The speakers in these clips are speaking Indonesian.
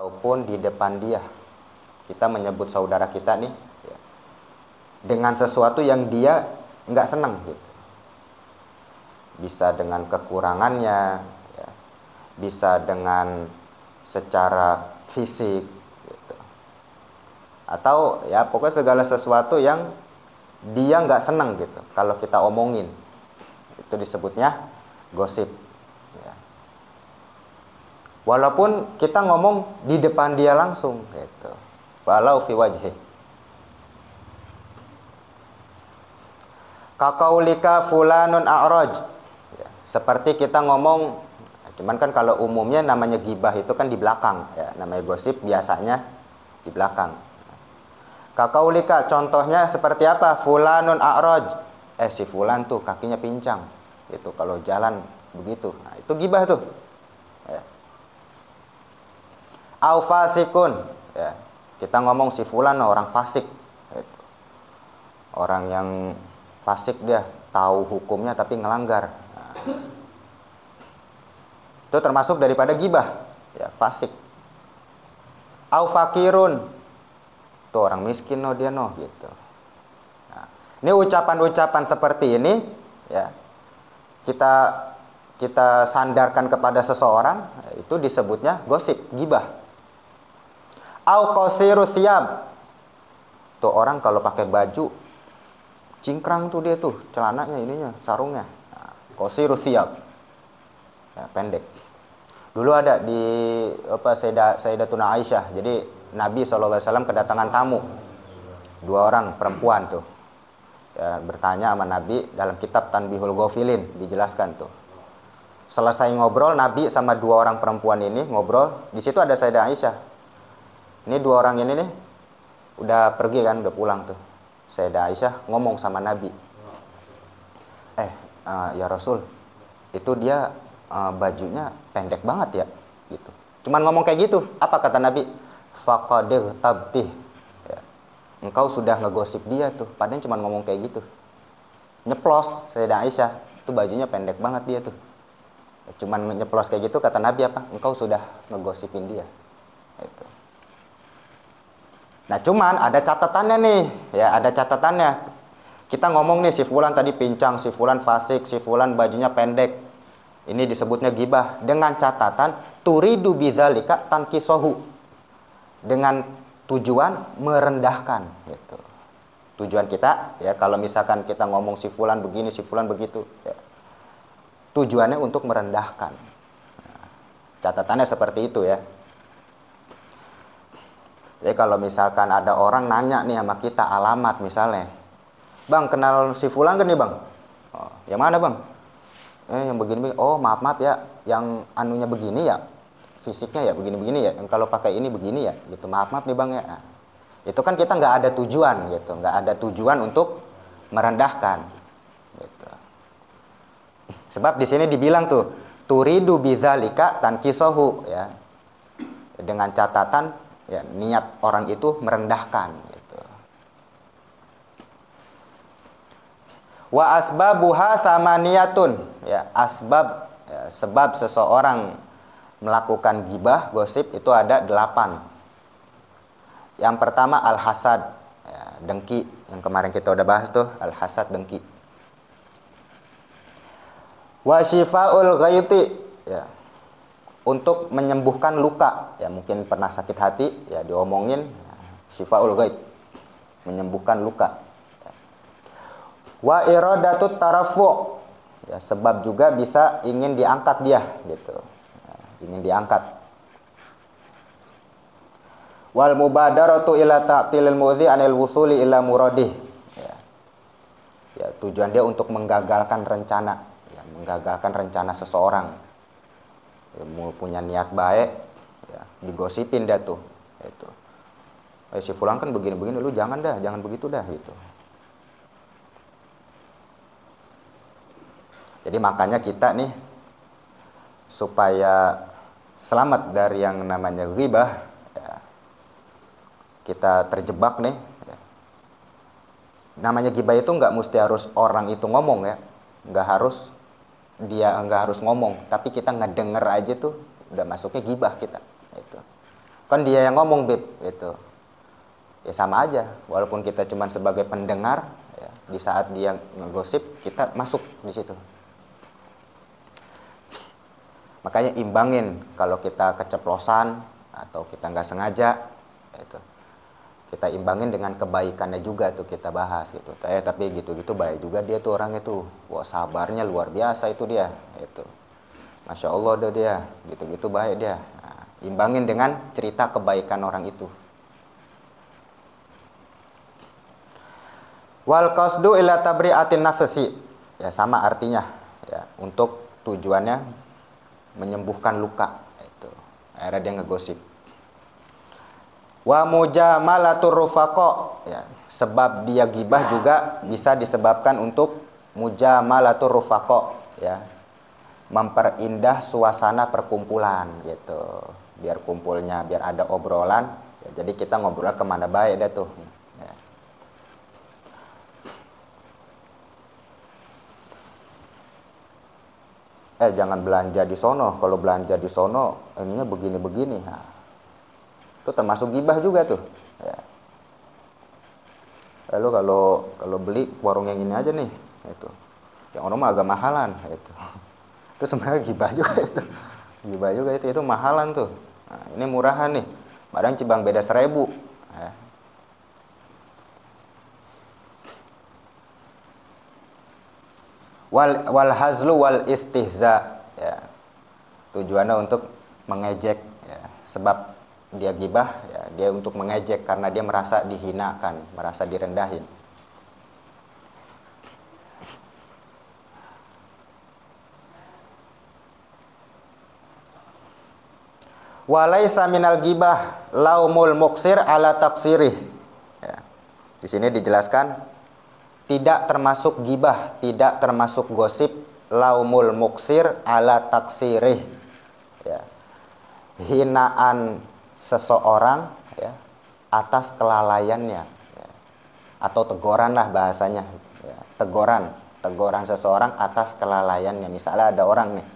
ataupun di depan dia. Kita menyebut saudara kita nih ya, dengan sesuatu yang dia nggak senang gitu. Bisa dengan kekurangannya, ya, bisa dengan secara fisik, gitu. Atau ya pokoknya segala sesuatu yang dia nggak senang gitu. Kalau kita omongin, itu disebutnya gosip. Ya. Walaupun kita ngomong di depan dia langsung, gitu. Walau fi wajhi. Kakaulika fulanun a'raj. Ya, seperti kita ngomong, cuman kan kalau umumnya namanya gibah itu kan di belakang, ya, namanya gosip biasanya di belakang. Kakaulika contohnya seperti apa? Fulanun a'raj. Si fulan tuh kakinya pincang. Itu kalau jalan begitu. Nah, itu gibah tuh. Ya. Au fasikun. Ya. Kita ngomong si fulan orang fasik. Gitu. Orang yang fasik dia tahu hukumnya tapi ngelanggar. Nah, itu termasuk daripada gibah, ya, fasik. Au fakirun, tuh orang miskin no dia no gitu. Nah, ini ucapan-ucapan seperti ini ya kita sandarkan kepada seseorang, itu disebutnya gosip, gibah. Au qasiru thiyab, tuh orang kalau pakai baju cingkrang tuh dia tuh celananya ininya sarungnya. Nah, qasiru thiyab, ya, pendek. Dulu ada di Sayyidatuna Aisyah. Jadi Nabi SAW kedatangan tamu, 2 orang perempuan tuh. Ya, bertanya sama Nabi dalam kitab Tanbihul Ghafilin dijelaskan tuh. Selesai ngobrol Nabi sama 2 orang perempuan ini ngobrol. Di situ ada Sayyidah Aisyah. Ini 2 orang ini nih udah pergi kan, udah pulang tuh. Sayyidah Aisyah ngomong sama Nabi. Ya Rasul, itu dia bajunya pendek banget ya gitu. Cuman ngomong kayak gitu. Apa kata Nabi? Faqad tabtih. Ya. Engkau sudah ngegosip dia tuh. Padahal cuman ngomong kayak gitu. Nyeplos Sayyidah Aisyah, itu bajunya pendek banget dia tuh. Ya, cuman nyeplos kayak gitu, kata Nabi apa? Engkau sudah ngegosipin dia. Itu. Nah, cuman ada catatannya nih, ya, ada catatannya. Kita ngomong nih si fulan tadi pincang, si fulan fasik, si fulan bajunya pendek. Ini disebutnya gibah dengan catatan turidu bidzalika tankisohu, dengan tujuan merendahkan gitu. Tujuan kita ya kalau misalkan kita ngomong si fulan begini, si fulan begitu ya, tujuannya untuk merendahkan. Nah, catatannya seperti itu ya. Jadi kalau misalkan ada orang nanya nih sama kita alamat misalnya, Bang kenal si fulan kan nih Bang? Oh, yang mana Bang? Yang begini, oh maaf ya, yang anunya begini ya, fisiknya ya begini-begini ya, yang kalau pakai ini begini ya, gitu. Maaf nih Bang ya. Nah, itu kan kita nggak ada tujuan gitu, nggak ada tujuan untuk merendahkan. Gitu. Sebab di sini dibilang tuh, turidu bidzalika tankisohu ya, dengan catatan ya niat orang itu merendahkan. Gitu. Wa asbabuha samaniyatun, ya, asbab ya, sebab seseorang melakukan gibah, gosip itu ada 8. Yang pertama al-hasad, ya, dengki, yang kemarin kita udah bahas tuh, al-hasad, dengki. Wa syifa'ul ghaiti, ya, untuk menyembuhkan luka, ya mungkin pernah sakit hati, ya diomongin, ya, syifa'ul ghait, menyembuhkan luka. Wa iradatut tarafu', ya, sebab juga bisa ingin diangkat dia gitu. Ya, ingin diangkat. Wal mubadaratu ila ta'tilil mudhi anil wusuli ila muradih. Ya. Ya, tujuan dia untuk menggagalkan rencana, ya, menggagalkan rencana seseorang. Ya, punya niat baik, ya, digosipin dia tuh. Itu. Si fulan kan begini-begini, lu jangan begitu dah gitu. Jadi makanya kita nih supaya selamat dari yang namanya ghibah, ya, kita terjebak nih. Ya. Namanya ghibah itu nggak mesti harus orang itu ngomong ya, nggak harus ngomong, tapi kita ngedenger aja tuh udah masuknya ghibah kita. Itu. Kan dia yang ngomong, Bib, gitu. Ya sama aja, walaupun kita cuma sebagai pendengar, ya, di saat dia ngegosip kita masuk di situ. Makanya imbangin kalau kita keceplosan atau kita nggak sengaja, itu kita imbangin dengan kebaikannya juga tuh kita bahas gitu. Tapi gitu-gitu baik juga dia tuh orang itu, wah sabarnya luar biasa itu dia, itu, masya Allah tuh dia, gitu-gitu baik dia. Nah, imbangin dengan cerita kebaikan orang itu. Wal qasdu ila tabri'atin nafsi, ya sama artinya, ya untuk tujuannya menyembuhkan luka itu. Akhirnya dia ngegosip. Wa mujamalatur rufaqa, ya sebab dia gibah juga bisa disebabkan untuk mujamalatur rufaqa, ya memperindah suasana perkumpulan gitu, biar kumpulnya biar ada obrolan, ya, jadi kita ngobrol kemana baik dah tuh. Jangan belanja di sono. Kalau belanja di sono, ininya begini-begini. Nah, itu termasuk gibah juga tuh. Ya. Lalu kalau beli warung yang ini aja nih, itu. Yang orang mah agak mahalan, itu. Itu sebenarnya gibah juga itu. Gibah juga itu mahalan tuh. Nah, ini murahan nih. Padahal Cibang beda 1.000. Ya. Wal hazlu wal istihza, ya tujuannya untuk mengejek, ya sebab dia gibah, ya dia untuk mengejek karena dia merasa dihinakan, merasa direndahin. Walaisa minal gibah laumul muksir ala taksirih, ya. Di sini dijelaskan tidak termasuk gibah, tidak termasuk gosip laumul muksir ala taksirih, ya hinaan seseorang, ya atas kelalaiannya, ya. Atau teguran lah bahasanya, ya. teguran seseorang atas kelalaiannya. Misalnya ada orang nih,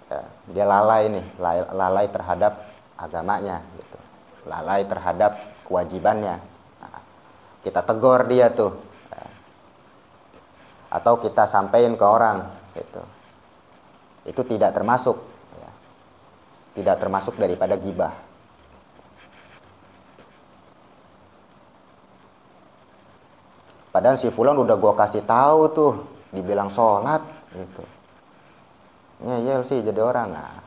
ya, dia lalai nih, lalai terhadap agamanya gitu, lalai terhadap kewajibannya. Nah, kita tegur dia tuh, atau kita sampaikan ke orang gitu. Itu tidak termasuk, ya. Tidak termasuk daripada gibah. Padahal si fulan udah gua kasih tahu tuh, dibilang sholat gitu. Ngeyel sih jadi orang. Nah,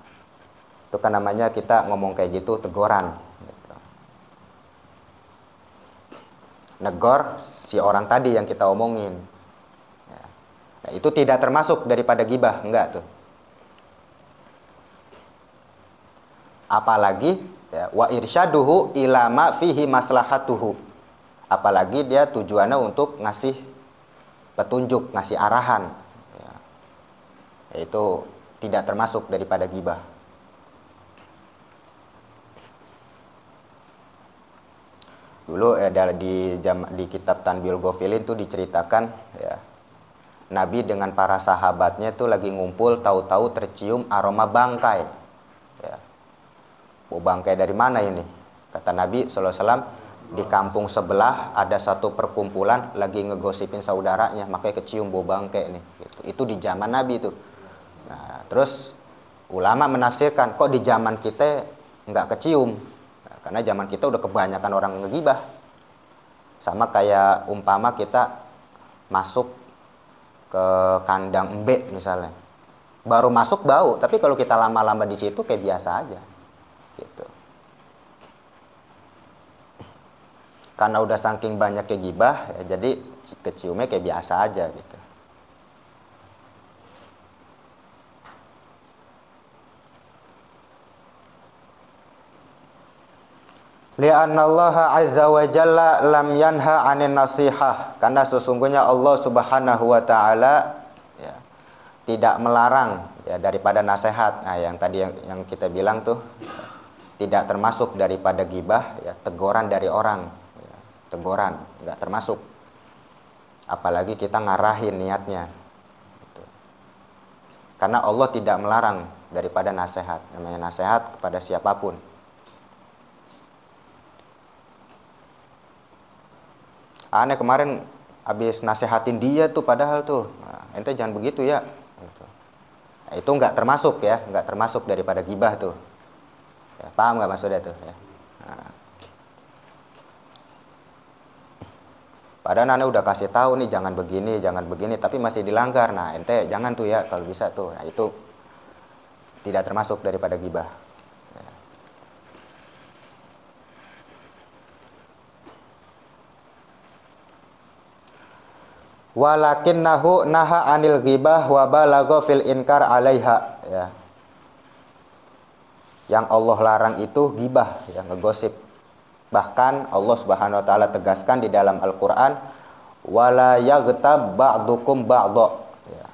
itu kan namanya kita ngomong kayak gitu teguran gitu. Negor si orang tadi yang kita omongin. Nah, itu tidak termasuk daripada gibah, enggak tuh. Apalagi, ya, wa irsyaduhu ila ma fihi maslahatuhu. Apalagi dia tujuannya untuk ngasih petunjuk, ngasih arahan, ya. Itu tidak termasuk daripada gibah. Dulu di kitab Tanbihul Ghafilin itu diceritakan, ya, Nabi dengan para sahabatnya itu lagi ngumpul, tahu-tahu tercium aroma bangkai. Ya. Bau bangkai dari mana ini? Kata Nabi SAW, di kampung sebelah ada satu perkumpulan lagi ngegosipin saudaranya, makanya kecium bau bangkai nih. Itu di zaman Nabi itu. Nah, terus ulama menafsirkan, kok di zaman kita nggak kecium? Nah, karena zaman kita udah kebanyakan orang ngegibah. Sama kayak umpama kita masuk ke kandang embe misalnya, baru masuk bau, tapi kalau kita lama-lama di situ kayak biasa aja gitu. Karena udah saking banyaknya gibah, ya, jadi keciumnya kayak biasa aja gitu. Li'annallaha azza wa jalla lam yanha 'anin nasihah, karena sesungguhnya Allah Subhanahu wa taala, ya, tidak melarang, ya, daripada nasihat. Nah, yang tadi yang kita bilang tuh, tidak termasuk daripada gibah, ya, teguran dari orang, ya, teguran enggak termasuk. Apalagi kita ngarahin niatnya gitu. Karena Allah tidak melarang daripada nasihat. Namanya nasihat kepada siapapun. Aneh kemarin habis nasehatin dia tuh padahal tuh. Nah, ente jangan begitu ya. Gitu. Nah, itu nggak termasuk ya, nggak termasuk daripada gibah tuh. Ya, paham nggak maksudnya tuh? Ya. Nah, padahal ane udah kasih tahu nih jangan begini, tapi masih dilanggar. Nah, ente jangan tuh ya kalau bisa tuh. Nah, itu tidak termasuk daripada gibah. Walakinnahu naha anil ghibah wa balagha fil inkar 'alaiha ya. Yang Allah larang itu ghibah ya, ngegosip. Bahkan Allah Subhanahu wa taala tegaskan di dalam Al-Qur'an wala yaghtab ba'dukum ba'dha ya.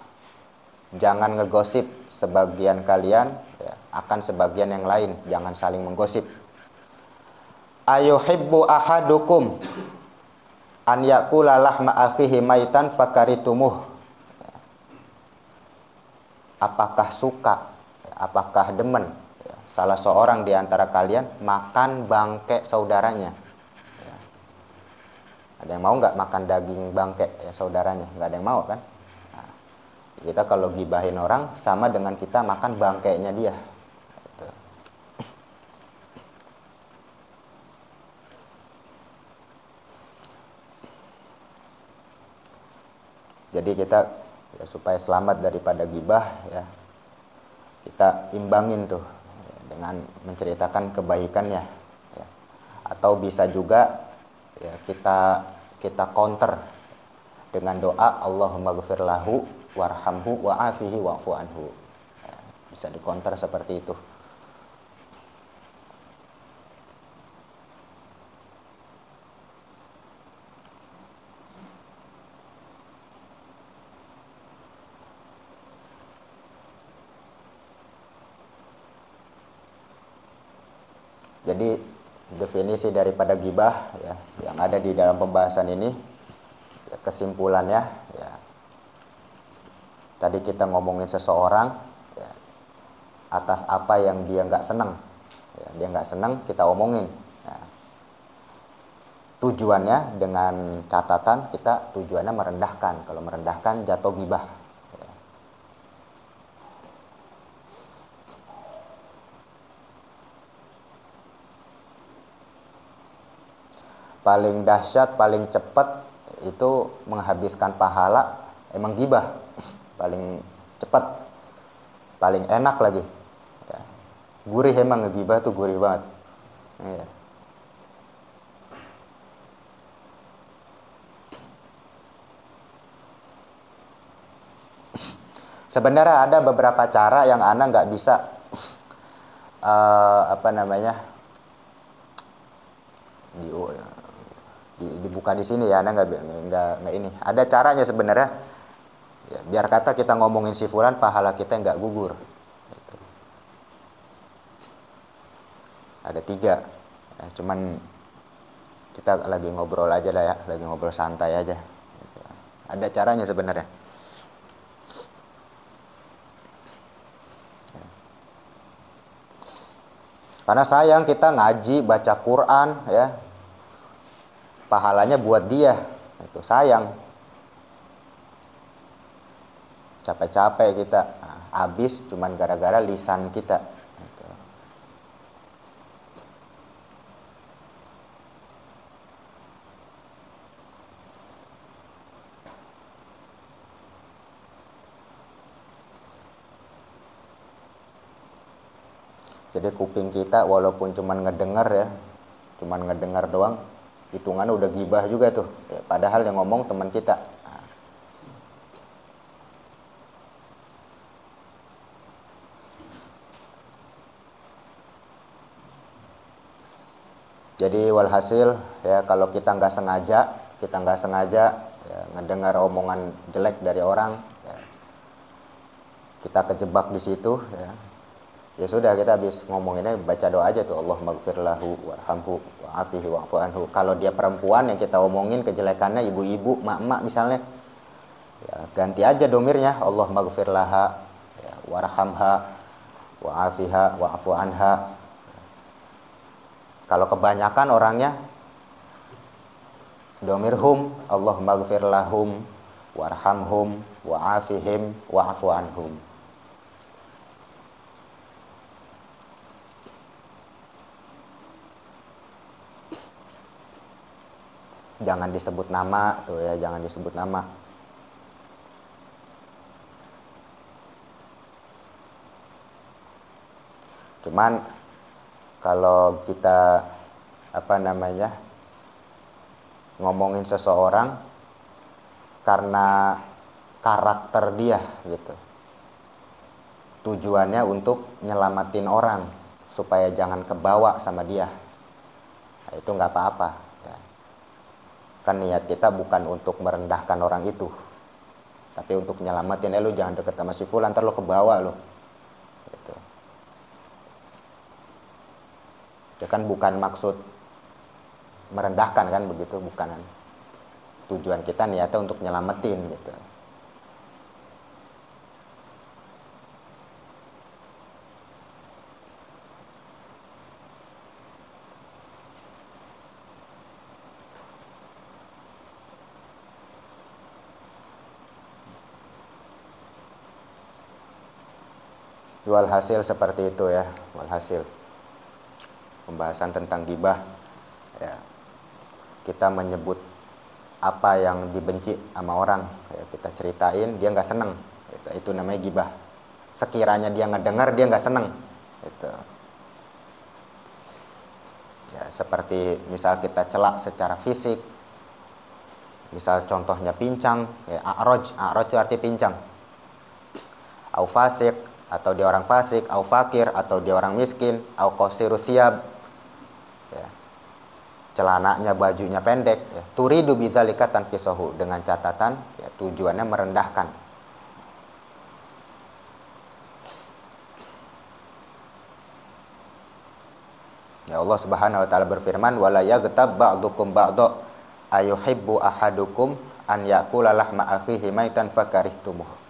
Jangan ngegosip sebagian kalian ya, akan sebagian yang lain, jangan saling menggosip. Ayuhibbu ahadukum an yakula lahma akhihi maitan fakaritumuh. Apakah suka, apakah demen ya, salah seorang di antara kalian makan bangke saudaranya ya. Ada yang mau nggak makan daging bangke ya, saudaranya? Nggak ada yang mau kan? Nah, kita kalau gibahin orang sama dengan kita makan bangkainya dia gitu. Jadi kita ya, supaya selamat daripada gibah ya, kita imbangin tuh ya, dengan menceritakan kebaikannya ya. Atau bisa juga ya, kita counter dengan doa Allahumma ghfir lahu warhamhu wa'afihi wa'fu anhu ya, bisa di counter seperti itu. Jadi definisi daripada gibah ya, yang ada di dalam pembahasan ini ya, kesimpulannya ya, tadi kita ngomongin seseorang ya, atas apa yang dia nggak senang ya, dia nggak senang kita omongin ya. Tujuannya dengan catatan kita tujuannya merendahkan, kalau merendahkan jatuh gibah ya. Paling dahsyat, paling cepat itu menghabiskan pahala emang gibah. Paling cepat, paling enak lagi ya. Gurih emang ngegibah tuh gurih banget ya. Sebenarnya ada beberapa cara yang ana nggak bisa apa namanya dibuka di sini ya, ana nggak ini. Ada caranya sebenarnya ya, biar kata kita ngomongin si fulan pahala kita nggak gugur gitu. Ada 3 ya, cuman kita lagi ngobrol aja lah ya, lagi ngobrol santai aja gitu. Ada caranya sebenarnya. Karena sayang kita ngaji baca Quran ya, pahalanya buat dia itu sayang, capek-capek kita habis cuman gara-gara lisan kita gitu. Jadi kuping kita walaupun cuman ngedengar ya, cuman ngedengar doang, hitungannya udah gibah juga tuh ya, padahal yang ngomong teman kita. Jadi walhasil ya, kalau kita nggak sengaja ya, ngedengar omongan jelek dari orang ya, kita kejebak di situ ya. Ya sudah, kita habis ngomonginnya baca doa aja tuh, Allahumma ghfir lahu warhamhu wa'afihi wa'fu anhu. Kalau dia perempuan yang kita omongin kejelekannya, ibu-ibu, mak-mak misalnya, ya ganti aja domirnya, Allahumma ghfir laha ya, warhamha wa'afiha wa'fu anha. Kalau kebanyakan orangnya Domirhum, Allahumma ghfir lahum warhamhum wa'afihim wa'fu anhum. Jangan disebut nama tuh ya, jangan disebut nama. Cuman kalau kita ngomongin seseorang karena karakter dia gitu, tujuannya untuk nyelamatin orang supaya jangan kebawa sama dia, nah, itu nggak apa-apa ya. Kan niat kita bukan untuk merendahkan orang itu, tapi untuk nyelamatin. Lu jangan deket sama si fulan, ntar lu kebawa lu gitu. Itu kan bukan maksud merendahkan kan, begitu bukan. Tujuan kita niatnya untuk nyelamatin gitu. Walhasil seperti itu ya, walhasil pembahasan tentang ghibah ya, kita menyebut apa yang dibenci sama orang ya, kita ceritain, dia nggak seneng itu namanya ghibah. Sekiranya dia ngedengar, dia nggak seneng itu ya. Seperti misal kita celak secara fisik, misal contohnya pincang ya, a'raj itu arti pincang, au fasik atau dia orang fasik, au fakir atau dia orang miskin, au qasiru thiyab ya, celananya bajunya pendek ya. Turidu bidzalika tankisahu, dengan catatan ya, tujuannya merendahkan. Ya, Allah Subhanahu wa taala berfirman, wala yaghtab ba'dukum ba'dha ayuhibbu ahadukum an ya'kula lahma akhihi maitan fakarihtumuh.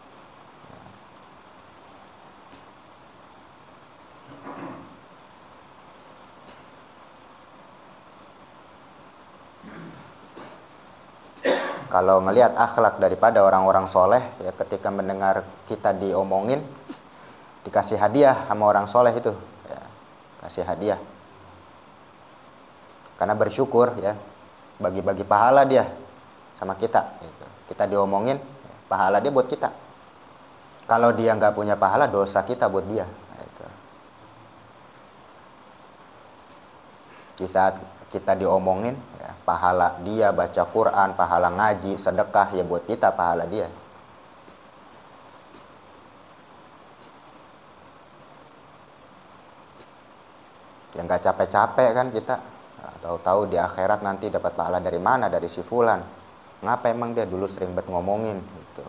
Kalau ngelihat akhlak daripada orang-orang soleh ya, ketika mendengar kita diomongin, dikasih hadiah sama orang soleh itu ya, kasih hadiah karena bersyukur ya, bagi-bagi pahala dia sama kita gitu. Kita diomongin, pahala dia buat kita. Kalau dia nggak punya pahala, dosa kita buat dia gitu. Di saat kita diomongin ya, pahala dia baca Quran, pahala ngaji, sedekah ya buat kita, pahala dia. Yang nggak capek-capek kan kita, nah, tahu-tahu di akhirat nanti dapat pahala dari mana, dari si fulan. Ngapa emang dia dulu sering banget ngomongin gitu.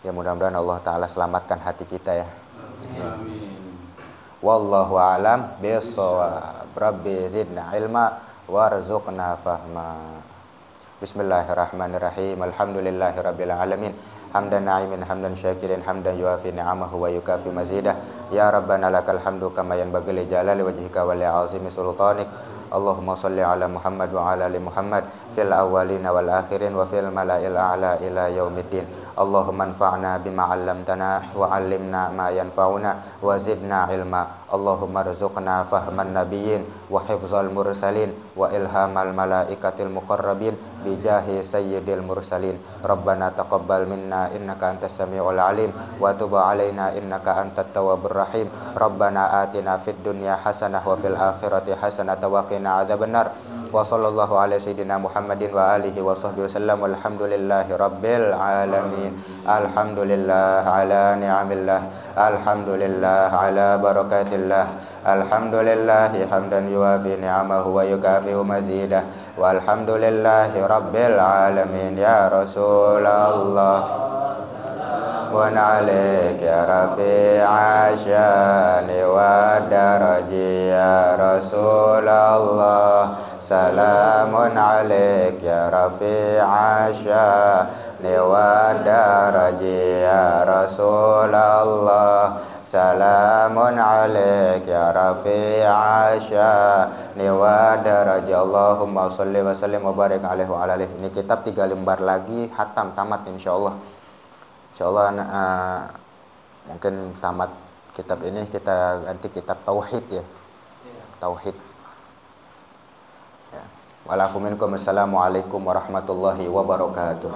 Ya mudah-mudahan Allah Ta'ala selamatkan hati kita ya. Amin. Wallahu a'lam bishawab. Rabbi zidna ilma warzuqna fahma. Bismillahirrahmanirrahim. Alhamdulillahirabbil alamin. Hamdan na'imin hamdan syakirin hamdan yuafi ni'amahu wa yukafi mazidah. Ya Rabbana lakal hamdu kama yanbaghi li jalali wajhika wa li 'azimi sultanik. Allahumma salli ala Muhammad wa ala ali Muhammad fil awwalin wal akhirin wa fil mala'il a'la ila yaumiddin. Allahumma anfa'na bima 'allamtana wa 'allimna ma yanfa'una wa zidna ilma. Allahumma rzuqna fahman nabiyyin wa hifzal mursalin wa ilhamal malaikatil muqarrabin bi jahi sayyidil mursalin. Rabbana taqabbal minna innaka antas samiul alim wa tub 'alaina innaka antat tawwabur rahim. Rabbana atina fid dunya hasanah wa fil akhirati hasanah wa qina adzabannar. Wa sallallahu ala sayyidina Muhammadin wa alihi wa sahbihi wasallam. Walhamdulillahi rabbil alamin. Alhamdulillah ala ni'amillah. Alhamdulillah ala barakatillah. Alhamdulillahi hamdan yuafi ni'amahu wa yukafi'u mazidah. Walhamdulillahi rabbil alamin. Ya Rasulullah Salamun alaik ya rafi'a syani wa daraji ya Rasulullah. Salamun alaik ya rafi'a syani Dewa daraji ya Rasulullah, salamun alaik ya rafi'a sya'ni wa daraja. Allahumma sholli wa sallim wa barik alaihi wa ala alihi. Ini kitab 3 lembar lagi hatam tamat insyaallah. Insyaallah mungkin tamat kitab ini kita ganti kitab tauhid ya. Tauhid. Ya. Walakum minkum. Assalamualaikum warahmatullahi wabarakatuh.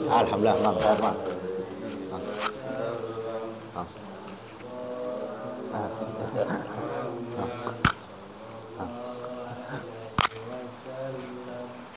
Alhamdulillah, Bang.